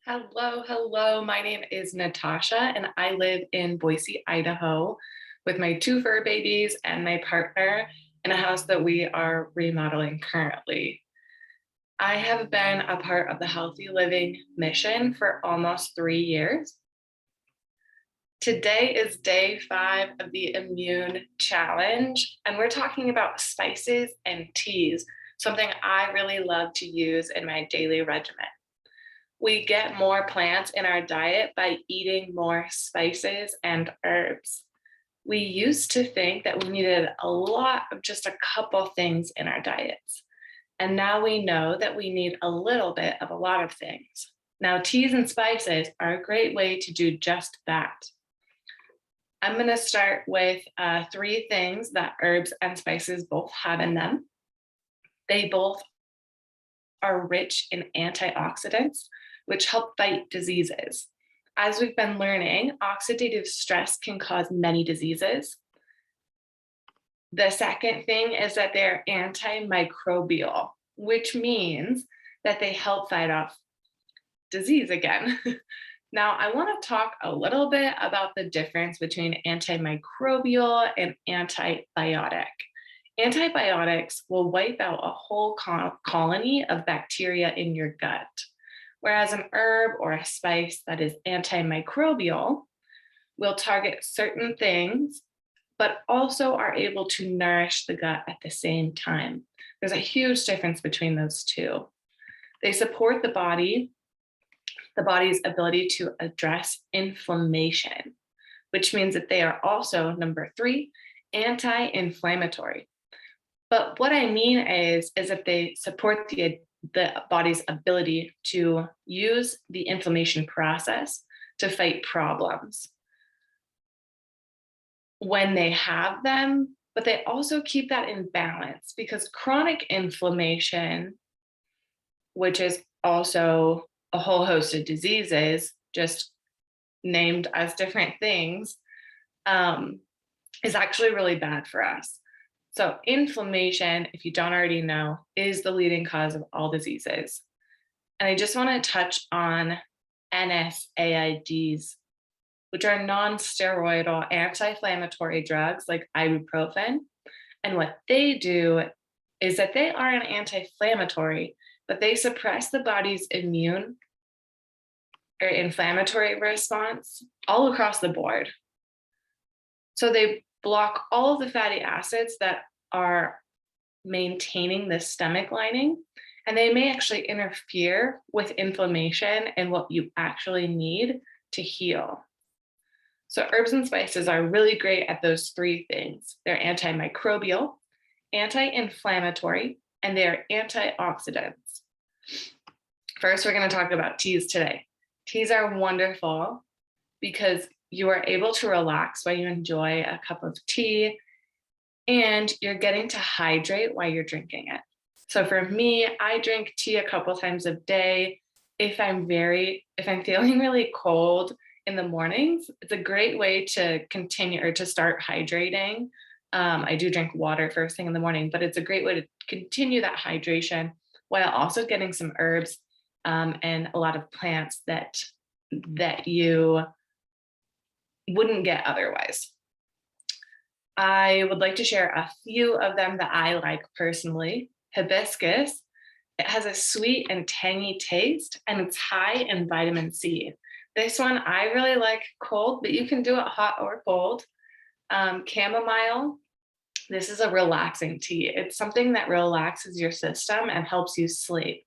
Hello. My name is Natasha, and I live in Boise, Idaho, with my two fur babies and my partner in a house that we are remodeling currently. I have been a part of the Healthy Living mission for almost 3 years. Today is day 5 of the Immune Challenge, and we're talking about spices and teas, something I really love to use in my daily regimen. We get more plants in our diet by eating more spices and herbs. We used to think that we needed a lot of just a couple things in our diets. And now we know that we need a little bit of a lot of things. Now, teas and spices are a great way to do just that. I'm going to start with 3 things that herbs and spices both have in them. They both are rich in antioxidants, which help fight diseases. As we've been learning, oxidative stress can cause many diseases. The second thing is that they're antimicrobial, which means that they help fight off disease again. Now, I want to talk a little bit about the difference between antimicrobial and antibiotic. Antibiotics will wipe out a whole colony of bacteria in your gut, whereas an herb or a spice that is antimicrobial will target certain things, but also are able to nourish the gut at the same time. There's a huge difference between those two. They support the body's ability to address inflammation, which means that they are also, number 3, anti-inflammatory. But what I mean is that they support the body's ability to use the inflammation process to fight problems when they have them, but they also keep that in balance because chronic inflammation, which is also a whole host of diseases, just named as different things, is actually really bad for us. So inflammation, if you don't already know, is the leading cause of all diseases. And I just want to touch on NSAIDs, which are non-steroidal anti-inflammatory drugs like ibuprofen. And what they do is that they are an anti-inflammatory, but they suppress the body's immune or inflammatory response all across the board. So they block all of the fatty acids that are maintaining the stomach lining, and they may actually interfere with inflammation and what you actually need to heal. So herbs and spices are really great at those 3 things. They're antimicrobial, anti-inflammatory, and they're antioxidants. First, we're going to talk about teas today. Teas are wonderful because you are able to relax while you enjoy a cup of tea, and you're getting to hydrate while you're drinking it. So for me, I drink tea a couple times a day. If I'm feeling really cold in the mornings, it's a great way to continue or to start hydrating. I do drink water first thing in the morning, but it's a great way to continue that hydration while also getting some herbs and a lot of plants that you wouldn't get otherwise. I would like to share a few of them that I like personally. Hibiscus, it has a sweet and tangy taste, and it's high in vitamin C. This one I really like cold, but you can do it hot or cold. Chamomile, this is a relaxing tea. It's something that relaxes your system and helps you sleep.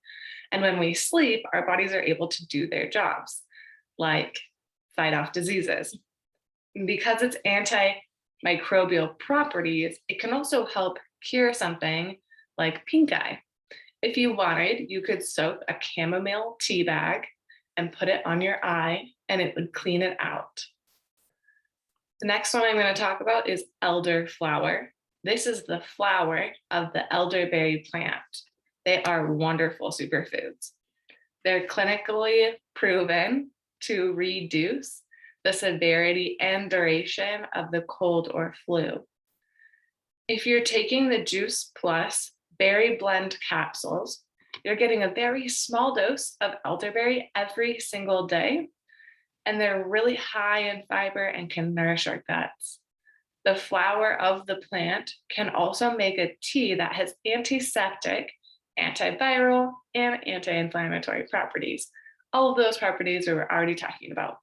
And when we sleep, our bodies are able to do their jobs, like fight off diseases. Because it's antimicrobial properties, it can also help cure something like pink eye. If you wanted, you could soak a chamomile tea bag and put it on your eye, and it would clean it out. The next one I'm going to talk about is elderflower. This is the flower of the elderberry plant. They are wonderful superfoods. They're clinically proven to reduce the severity and duration of the cold or flu. If you're taking the Juice Plus Berry Blend capsules, You're getting a very small dose of elderberry every single day, and they're really high in fiber and can nourish our guts. The flower of the plant can also make a tea that has antiseptic, antiviral, and anti-inflammatory properties. All of those properties we were already talking about.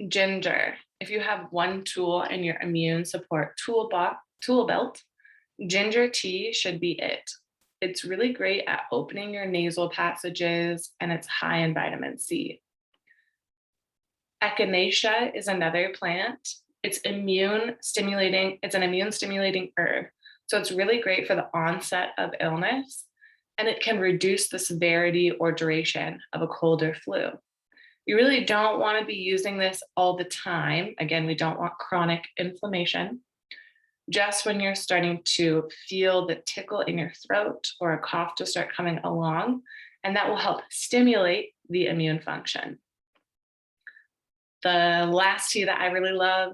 Ginger. If you have one tool in your immune support tool belt, ginger tea should be it. It's really great at opening your nasal passages, and it's high in vitamin C. Echinacea is another plant. It's an immune stimulating herb. So it's really great for the onset of illness, and it can reduce the severity or duration of a cold or flu. You really don't want to be using this all the time. Again, we don't want chronic inflammation. Just when you're starting to feel the tickle in your throat or a cough to start coming along, and that will help stimulate the immune function. The last tea that I really love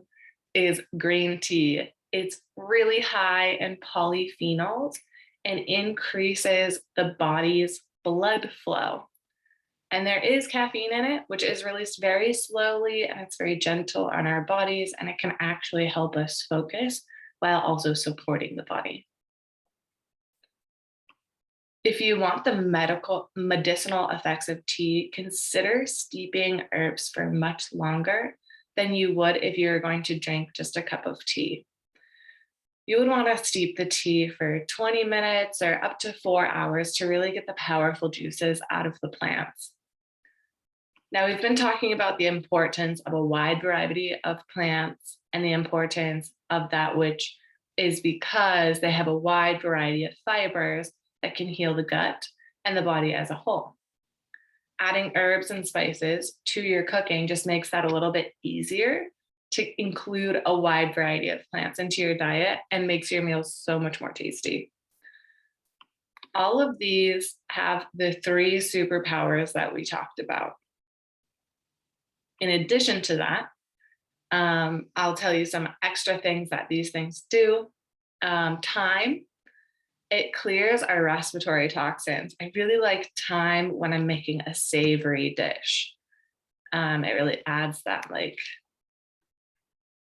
is green tea. It's really high in polyphenols and increases the body's blood flow. And there is caffeine in it, which is released very slowly, and it's very gentle on our bodies, and it can actually help us focus while also supporting the body. If you want the medicinal effects of tea, consider steeping herbs for much longer than you would if you were going to drink just a cup of tea. You would want to steep the tea for 20 minutes or up to 4 hours to really get the powerful juices out of the plants. Now, we've been talking about the importance of a wide variety of plants and the importance of that, which is because they have a wide variety of fibers that can heal the gut and the body as a whole. Adding herbs and spices to your cooking just makes that a little bit easier to include a wide variety of plants into your diet and makes your meals so much more tasty. All of these have the 3 superpowers that we talked about. In addition to that, I'll tell you some extra things that these things do. Thyme, it clears our respiratory toxins. I really like thyme when I'm making a savory dish. It really adds that like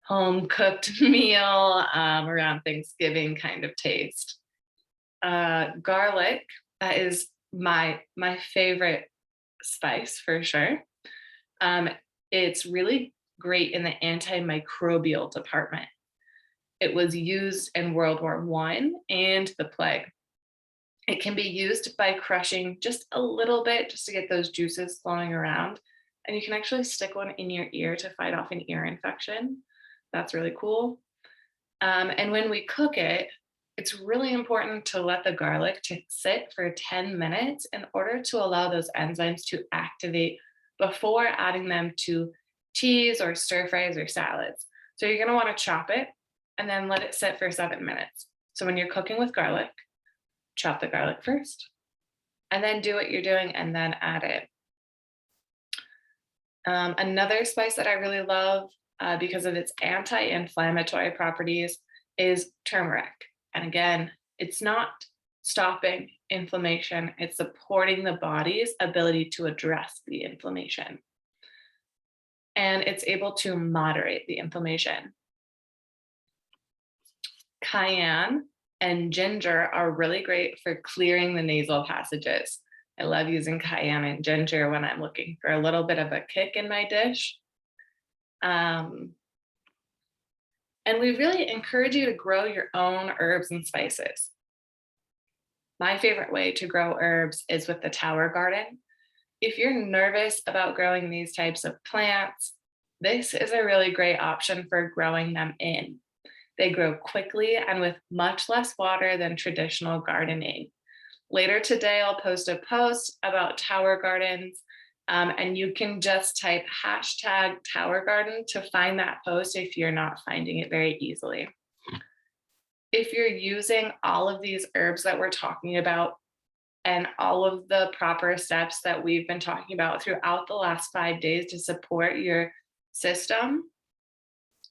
home cooked meal around Thanksgiving kind of taste. Garlic, that is my favorite spice for sure. It's really great in the antimicrobial department. It was used in World War I and the plague. It can be used by crushing just a little bit just to get those juices flowing around. And you can actually stick one in your ear to fight off an ear infection. That's really cool. And when we cook it, it's really important to let the garlic to sit for 10 minutes in order to allow those enzymes to activate before adding them to teas or stir fries or salads. So you're going to want to chop it and then let it sit for 7 minutes. So when you're cooking with garlic, chop the garlic first, and then do what you're doing and then add it. Another spice that I really love because of its anti-inflammatory properties is turmeric. And again, it's not stopping inflammation, it's supporting the body's ability to address the inflammation. And it's able to moderate the inflammation. Cayenne and ginger are really great for clearing the nasal passages. I love using cayenne and ginger when I'm looking for a little bit of a kick in my dish. And we really encourage you to grow your own herbs and spices. My favorite way to grow herbs is with the tower garden. If you're nervous about growing these types of plants, this is a really great option for growing them in. They grow quickly and with much less water than traditional gardening. Later today, I'll post a post about tower gardens, and you can just type hashtag tower garden to find that post if you're not finding it very easily. If you're using all of these herbs that we're talking about and all of the proper steps that we've been talking about throughout the last 5 days to support your system,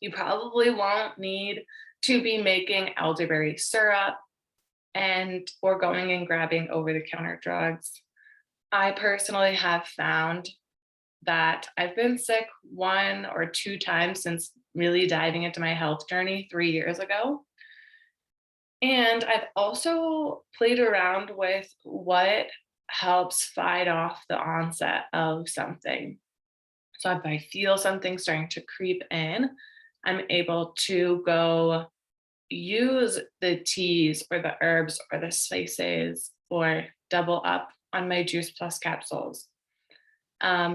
you probably won't need to be making elderberry syrup and or going and grabbing over-the-counter drugs. I personally have found that I've been sick 1 or 2 times since really diving into my health journey 3 years ago. And I've also played around with what helps fight off the onset of something. So if I feel something starting to creep in, I'm able to go use the teas or the herbs or the spices or double up on my Juice Plus capsules.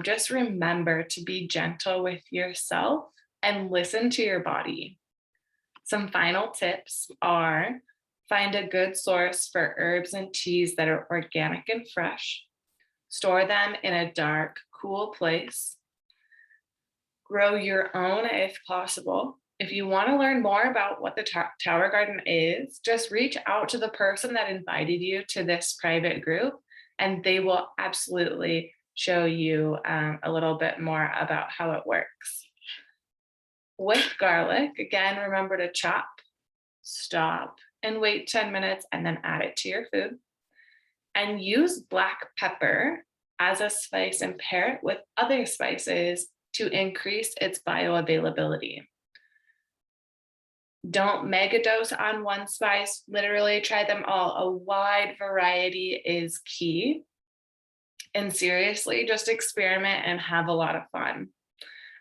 Just remember to be gentle with yourself and listen to your body. Some final tips are: find a good source for herbs and teas that are organic and fresh. Store them in a dark, cool place. Grow your own if possible. If you want to learn more about what the Tower Garden is, just reach out to the person that invited you to this private group, and they will absolutely show you a little bit more about how it works. With garlic, again, remember to chop, stop, and wait 10 minutes and then add it to your food. And use black pepper as a spice and pair it with other spices to increase its bioavailability. Don't mega dose on one spice, literally try them all. A wide variety is key. And seriously, just experiment and have a lot of fun.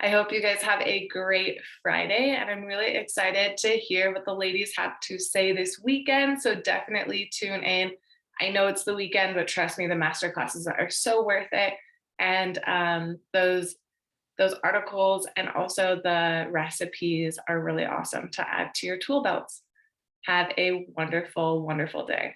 I hope you guys have a great Friday, and I'm really excited to hear what the ladies have to say this weekend. So definitely tune in. I know it's the weekend, but trust me, the master classes are so worth it. And those articles and also the recipes are really awesome to add to your tool belts. Have a wonderful, wonderful day.